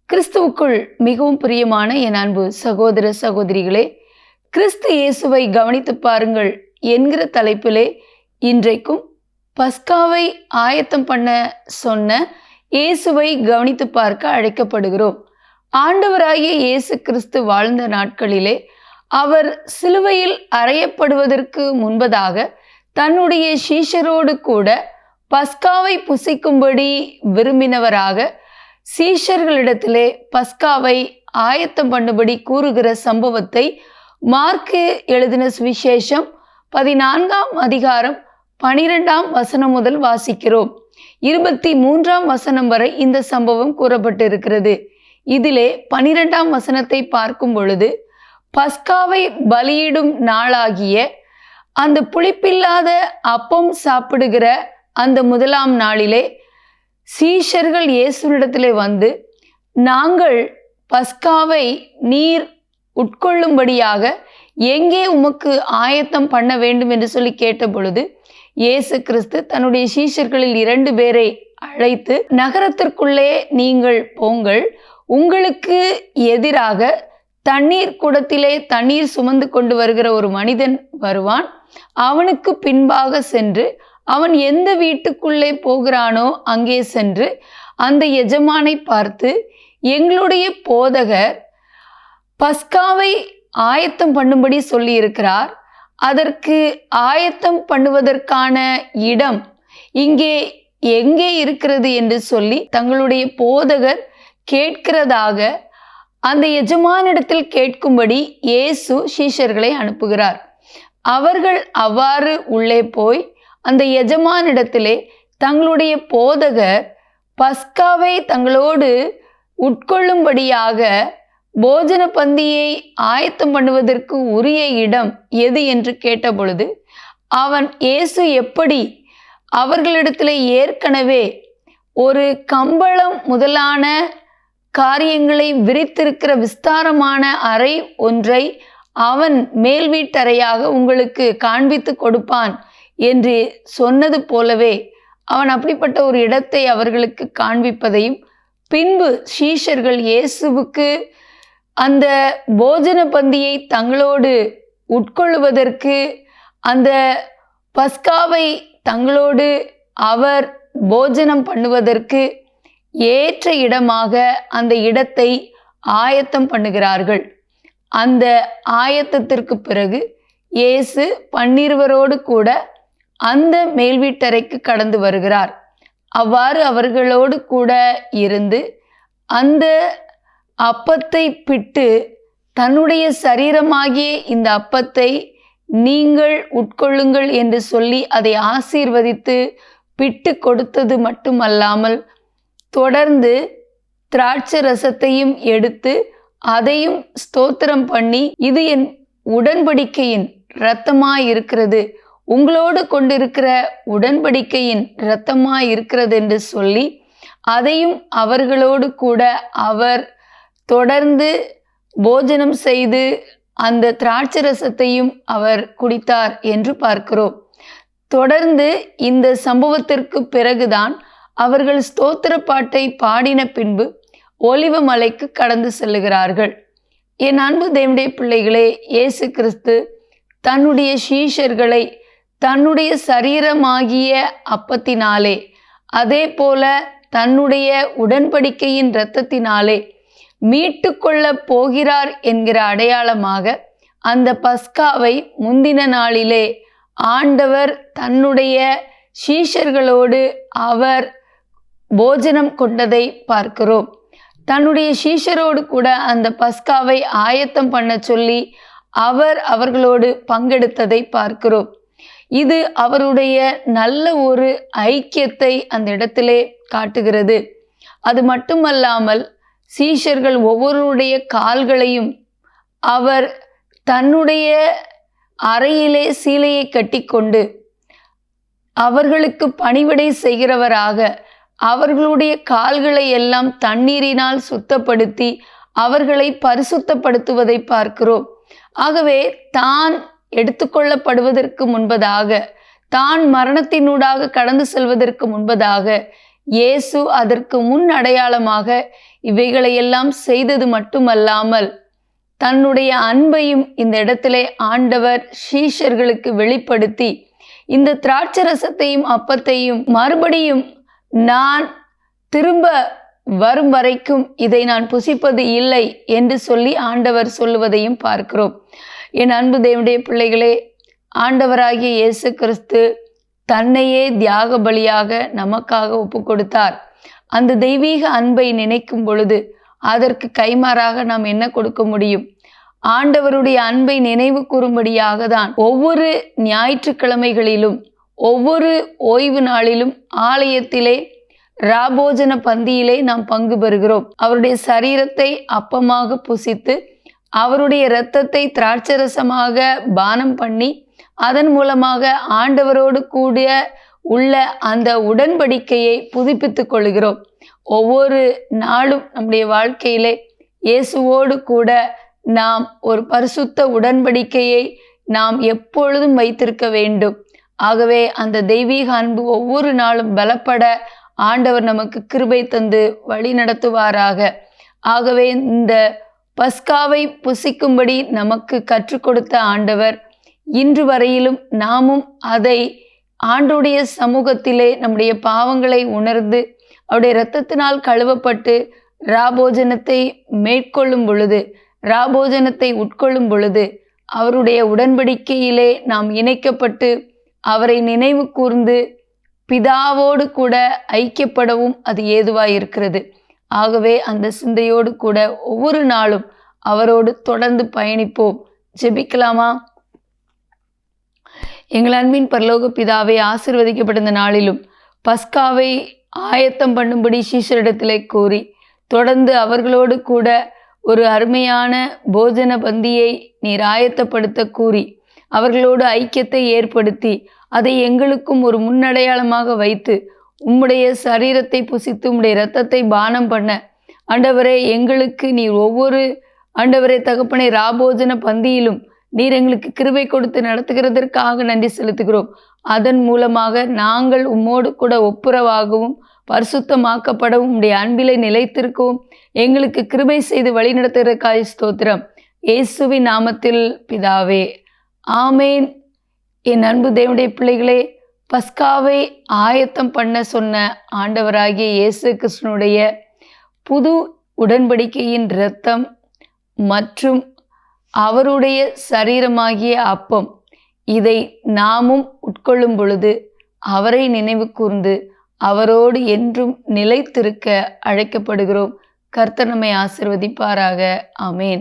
கிறிஸ்துவுக்குள் மிகவும் பிரியமான என் அன்பு சகோதர சகோதரிகளே, கிறிஸ்து இயேசுவை கவனித்து பாருங்கள் என்கிற தலைப்பிலே இன்றைக்கும் பஸ்காவை ஆயத்தம் பண்ண சொன்ன இயேசுவை கவனித்து பார்க்க அழைக்கப்படுகிறோம். ஆண்டவராகிய இயேசு கிறிஸ்து வாழ்ந்த நாட்களிலே அவர் சிலுவையில் அறையப்படுவதற்கு முன்பதாக தன்னுடைய சீஷரோடு கூட பஸ்காவை புசிக்கும்படி விரும்பினவராக சீஷர்களிடத்திலே பஸ்காவை ஆயத்தம் பண்ணும்படி கூறுகிற சம்பவத்தை மார்க்கு எழுதின சுவிசேஷம் 14ஆம் அதிகாரம் 12ஆம் வசனம் முதல் வாசிக்கிறோம். 23ஆம் வசனம் வரை இந்த சம்பவம் கூறப்பட்டிருக்கிறது. இதிலே 12ஆம் வசனத்தை பார்க்கும் பொழுது, பஸ்காவை பலியிடும் நாளாகிய அந்த புளிப்பில்லாத அப்பம் சாப்பிடுகிற அந்த முதலாம் நாளிலே சீஷர்கள் இயேசுவினிடத்திலே வந்து, நாங்கள் பஸ்காவை நீர் உட்கொள்ளும்படியாக எங்கே உமக்கு ஆயத்தம் பண்ண வேண்டும் என்று சொல்லி கேட்ட பொழுது, இயேசு கிறிஸ்து தன்னுடைய சீஷர்களில் 2 பேரை அழைத்து, நகரத்திற்குள்ளே நீங்கள் போங்கள், உங்களுக்கு எதிராக தண்ணீர் குடத்திலே தண்ணீர் சுமந்து கொண்டு வருகிற ஒரு மனிதன் வருவான், அவனுக்கு பின்பாக சென்று அவன் எந்த வீட்டுக்குள்ளே போகிறானோ அங்கே சென்று அந்த எஜமானை பார்த்து, எங்களுடைய போதகர் பஸ்காவை ஆயத்தம் பண்ணும்படி சொல்லியிருக்கிறார், அதற்கு ஆயத்தம் பண்ணுவதற்கான இடம் இங்கே எங்கே இருக்கிறது என்று சொல்லி தங்களுடைய போதகர் கேட்கிறதாக அந்த எஜமானிடத்தில் கேட்கும்படி இயேசு சீஷர்களை அனுப்புகிறார். அவர்கள் அவ்வாறு உள்ளே போய் அந்த எஜமானிடத்திலே தங்களுடைய போதகர் பஸ்காவை தங்களோடு உட்கொள்ளும்படியாக போஜன பந்தியை ஆயத்தம் பண்ணுவதற்கு உரிய இடம் எது என்று கேட்டபொழுது, அவன் இயேசு எப்படி அவர்களிடத்திலே ஏற்கனவே ஒரு கம்பளம் முதலான காரியங்களை விரித்திருக்கிற விஸ்தாரமான அறை ஒன்றை அவன் மேல் வீட்டறையாக உங்களுக்கு காண்பித்து கொடுப்பான் என்று சொன்னது போலவே அவன் அப்படிப்பட்ட ஒரு இடத்தை அவர்களுக்கு காண்பிப்பதையும், பின்பு சீஷர்கள் இயேசுவுக்கு அந்த போஜன பந்தியை தங்களோடு உட்கொள்ளுவதற்கு அந்த பஸ்காவை தங்களோடு அவர் போஜனம் பண்ணுவதற்கு ஏற்ற இடமாக அந்த இடத்தை ஆயத்தம் பண்ணுகிறார்கள். அந்த ஆயத்தத்திற்கு பிறகு இயேசு 12 கூட அந்த மேல் வீட்டறைக்கு கடந்து வருகிறார். அவ்வாறு அவர்களோடு கூட இருந்து அந்த அப்பத்தை பிட்டு, தன்னுடைய சரீரமாகிய இந்த அப்பத்தை நீங்கள் உட்கொள்ளுங்கள் என்று சொல்லி அதை ஆசீர்வதித்து பிட்டு கொடுத்தது மட்டுமல்லாமல், தொடர்ந்து திராட்சை ரசத்தையும் எடுத்து அதையும் ஸ்தோத்திரம் பண்ணி, இது என் உடன்படிக்கையின் இரத்தமாயிருக்கிறது, உங்களோடு கொண்டிருக்கிற உடன்படிக்கையின் இரத்தமாயிருக்கிறது என்று சொல்லி அதையும் அவர்களோடு கூட அவர் தொடர்ந்து போஜனம் செய்து அந்த திராட்சை ரசத்தையும் அவர் குடித்தார் என்று பார்க்கிறோம். தொடர்ந்து இந்த சம்பவத்திற்கு பிறகுதான் அவர்கள் ஸ்தோத்திர பாட்டை பாடின பின்பு ஒலிவ மலைக்கு கடந்து செல்லுகிறார்கள். என் அன்பு தேவனுடைய பிள்ளைகளே, இயேசு கிறிஸ்து தன்னுடைய சீஷர்களை தன்னுடைய சரீரமாகிய அப்பத்தினாலே, அதே போல தன்னுடைய உடன்படிக்கையின் இரத்தத்தினாலே மீட்டு கொள்ள போகிறார் என்கிற அடையாளமாக அந்த பஸ்காவை முந்தின நாளிலே ஆண்டவர் தன்னுடைய சீஷர்களோடு அவர் போஜனம் கொண்டதை பார்க்கிறோம். தன்னுடைய சீஷரோடு கூட அந்த பஸ்காவை ஆயத்தம் பண்ண சொல்லி அவர்களோடு பங்கெடுத்ததை பார்க்கிறோம். இது அவருடைய நல்ல ஒரு ஐக்கியத்தை அந்த இடத்திலே காட்டுகிறது. அது மட்டுமல்லாமல் சீஷர்கள் ஒவ்வொருடைய கால்களையும் அவர் தன்னுடைய அறையிலே சீலையை கட்டிக்கொண்டு அவர்களுக்கு பணிவிடை செய்கிறவராக அவர்களுடைய கால்களை எல்லாம் தண்ணீரினால் சுத்தப்படுத்தி அவர்களை பரிசுத்தப்படுத்துவதை பார்க்கிறோம். ஆகவே தான் எடுத்துக்கொள்ளப்படுவதற்கு முன்பதாக, தான் மரணத்தினூடாக கடந்து செல்வதற்கு முன்பதாக இயேசு அதற்கு முன் அடையாளமாக இவைகளை எல்லாம் செய்தது மட்டுமல்லாமல் தன்னுடைய அன்பையும் இந்த இடத்திலே ஆண்டவர் சீஷர்களுக்கு வெளிப்படுத்தி இந்த திராட்சரசத்தையும் அப்பத்தையும் மறுபடியும் நான் திரும்ப வரும் வரைக்கும் இதை நான் புசிப்பது இல்லை என்று சொல்லி ஆண்டவர் சொல்லுவதையும் பார்க்கிறோம். என் அன்பு தேவனுடைய பிள்ளைகளே, ஆண்டவராகிய இயேசு கிறிஸ்து தன்னையே தியாக பலியாக நமக்காக ஒப்பு கொடுத்தார். அந்த தெய்வீக அன்பை நினைக்கும் பொழுது அதற்கு கைமாறாக நாம் என்ன கொடுக்க முடியும்? ஆண்டவருடைய அன்பை நினைவு கூறும்படியாக தான் ஒவ்வொரு ஞாயிற்றுக்கிழமைகளிலும் ஒவ்வொரு ஓய்வு நாளிலும் ஆலயத்திலே ராபோஜன பந்தியிலே நாம் பங்கு பெறுகிறோம். அவருடைய சரீரத்தை அப்பமாக புசித்து அவருடைய இரத்தத்தை திராட்சரசமாக பானம் பண்ணி அதன் மூலமாக ஆண்டவரோடு கூட உள்ள அந்த உடன்படிக்கையை புதுப்பித்துக் கொள்கிறோம். ஒவ்வொரு நாளும் நம்முடைய வாழ்க்கையிலே இயேசுவோடு கூட நாம் ஒரு பரிசுத்த உடன்படிக்கையை நாம் எப்பொழுதும் வைத்திருக்க வேண்டும். ஆகவே அந்த தெய்வீக அன்பு ஒவ்வொரு நாளும் பலப்பட ஆண்டவர் நமக்கு கிருபை தந்து வழி நடத்துவாராக. ஆகவே இந்த பஸ்காவை புசிக்கும்படி நமக்கு கற்றுக் கொடுத்த ஆண்டவர் இன்று வரையிலும் நாமும் அதை ஆண்டுடைய சமூகத்திலே நம்முடைய பாவங்களை உணர்ந்து அவருடைய இரத்தத்தினால் கழுவப்பட்டு ராபோஜனத்தை மேற்கொள்ளும் பொழுது, ராபோஜனத்தை உட்கொள்ளும் பொழுது அவருடைய உடன்படிக்கையிலே நாம் இணைக்கப்பட்டு அவரை நினைவு கூர்ந்து பிதாவோடு கூட ஐக்கியப்படவும் அது ஏதுவாயிருக்கிறது. ஆகவே அந்த சிந்தையோடு கூட ஒவ்வொரு நாளும் அவரோடு தொடர்ந்து பயணிப்போம். ஜெபிக்கலாமா? எங்கள் அன்பின் பரலோக பிதாவை, ஆசீர்வதிக்கப்பட்ட இந்த நாளிலும் பஸ்காவை ஆயத்தம் பண்ணும்படி சீஷரிடத்திலே கூறி தொடர்ந்து அவர்களோடு கூட ஒரு அருமையான போஜன பந்தியை நீர் ஆயத்தப்படுத்த கூறி அவர்களோடு ஐக்கியத்தை ஏற்படுத்தி அதை எங்களுக்கும் ஒரு முன்னடையாளமாக வைத்து உம்முடைய சரீரத்தை புசித்து உம்முடைய இரத்தத்தை பானம் பண்ண ஆண்டவரே எங்களுக்கு நீர் ஒவ்வொரு ஆண்டவரே தகப்பனை ராபோஜன பந்தியிலும் நீர் எங்களுக்கு கிருபை கொடுத்து நடத்துகிறதற்காக நன்றி செலுத்துகிறோம். அதன் மூலமாக நாங்கள் உம்மோடு கூட ஒப்புரவாகவும் பரிசுத்தமாக்கப்படவும் உம்முடைய அன்பிலை நிலைத்திருக்கவும் எங்களுக்கு கிருபை செய்து வழி நடத்துகிறக்காய் ஸ்தோத்திரம். இயேசுவின் நாமத்தில் பிதாவே, ஆமேன். என் அன்பு தேவனுடைய பிள்ளைகளே, பஸ்காவை ஆயத்தம் பண்ண சொன்ன ஆண்டவராகிய இயேசு கிறிஸ்துனுடைய புது உடன்படிக்கையின் இரத்தம் மற்றும் அவருடைய சரீரமாகிய அப்பம், இதை நாமும் உட்கொள்ளும் பொழுது அவரை நினைவு கூர்ந்து அவரோடு என்றும் நிலைத்திருக்க அழைக்கப்படுகிறோம். கர்த்தர் நம்மை ஆசீர்வதிப்பாராக. ஆமேன்.